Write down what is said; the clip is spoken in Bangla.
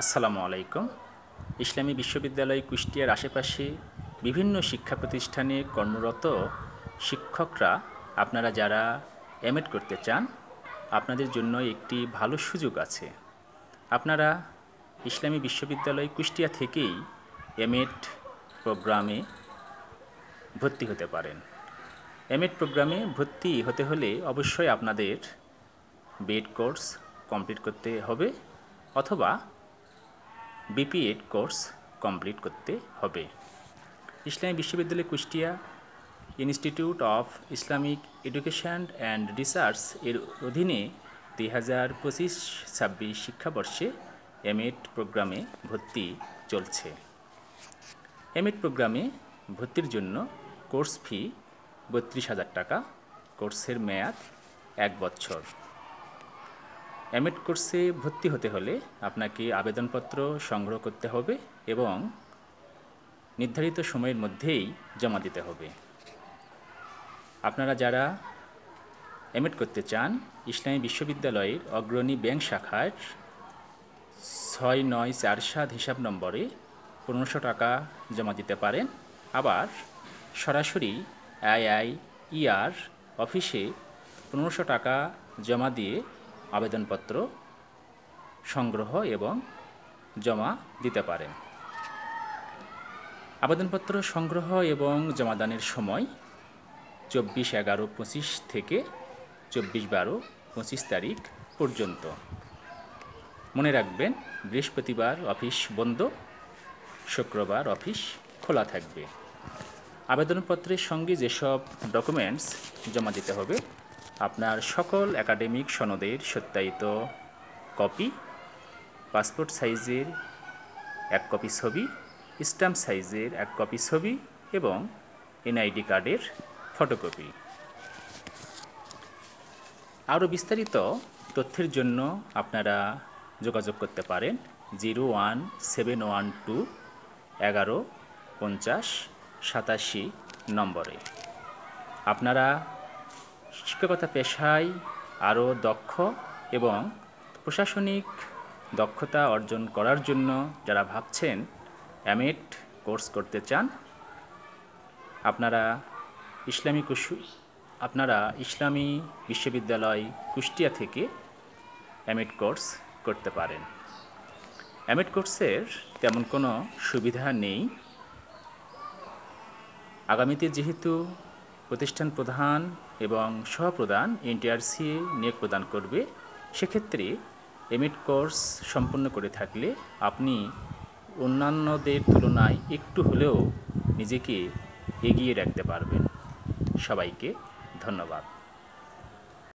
আসসালামু আলাইকুম। ইসলামী বিশ্ববিদ্যালয় কুষ্টিয়ার আশেপাশে বিভিন্ন শিক্ষা প্রতিষ্ঠানে কর্মরত শিক্ষকরা আপনারা যারা এমএড করতে চান, আপনাদের জন্য একটি ভালো সুযোগ আছে। আপনারা ইসলামী বিশ্ববিদ্যালয় কুষ্টিয়া থেকেই এমএড প্রোগ্রামে ভর্তি হতে পারেন। এমএড প্রোগ্রামে ভর্তি হতে হলে অবশ্যই আপনাদের বিএড কোর্স কমপ্লিট করতে হবে অথবা বিপিএড কোর্স কমপ্লিট করতে হবে। ইসলামী বিশ্ববিদ্যালয় Kushtia institute of Islamic education and research এর অধীনে 2025-26 শিক্ষাবর্ষে এমএড প্রোগ্রামে ভর্তি চলছে। এমএড প্রোগ্রামে ভর্তির জন্য কোর্স ফি 32,000 টাকা। কোর্সের মেয়াদ 1 বছর। এমএড কোর্সে ভর্তি হতে হলে আপনাকে আবেদনপত্র সংগ্রহ করতে হবে এবং নির্ধারিত সময়ের মধ্যেই জমা দিতে হবে। আপনারা যারা এমএড করতে চান, ইসলামী বিশ্ববিদ্যালয়ের অগ্রণী ব্যাংক শাখার 6947 হিসাব নম্বরে 1500 টাকা জমা দিতে পারেন। আবার সরাসরি আইআইইআর অফিসে 1500 টাকা জমা দিয়ে আবেদনপত্র সংগ্রহ এবং জমা দিতে পারেন। আবেদনপত্র সংগ্রহ এবং জমাদানের সময় 24/11/25 থেকে 24/12/25 তারিখ পর্যন্ত। মনে রাখবেন, বৃহস্পতিবার অফিস বন্ধ, শুক্রবার অফিস খোলা থাকবে। আবেদনপত্রের সঙ্গে যেসব ডকুমেন্টস জমা দিতে হবে: আপনার সকল একাডেমিক সনদের সত্যায়িত কপি, পাসপোর্ট সাইজের 1 কপি ছবি, স্ট্যাম্প সাইজের 1 কপি ছবি এবং এনআইডি কার্ডের ফটোকপি। আরও বিস্তারিত তথ্যের জন্য আপনারা যোগাযোগ করতে পারেন 01712 115087 নম্বরে। আপনারা শিক্ষকতা পেশায় আরও দক্ষ এবং প্রশাসনিক দক্ষতা অর্জন করার জন্য যারা ভাবছেন এমএড কোর্স করতে চান, আপনারা ইসলামী বিশ্ববিদ্যালয় কুষ্টিয়া থেকে এমএড কোর্স করতে পারেন। এমএড কোর্সের তেমন কোনো সুবিধা নেই। আগামীতে যেহেতু প্রতিষ্ঠান প্রধান এবং সহপ্রধান এনটিআরসি নিয়োগ প্রদান করবে, সেক্ষেত্রে এমএড কোর্স সম্পন্ন করে থাকলে আপনি অন্যান্যদের তুলনায় একটু হলেও নিজেকে এগিয়ে রাখতে পারবেন। সবাইকে ধন্যবাদ।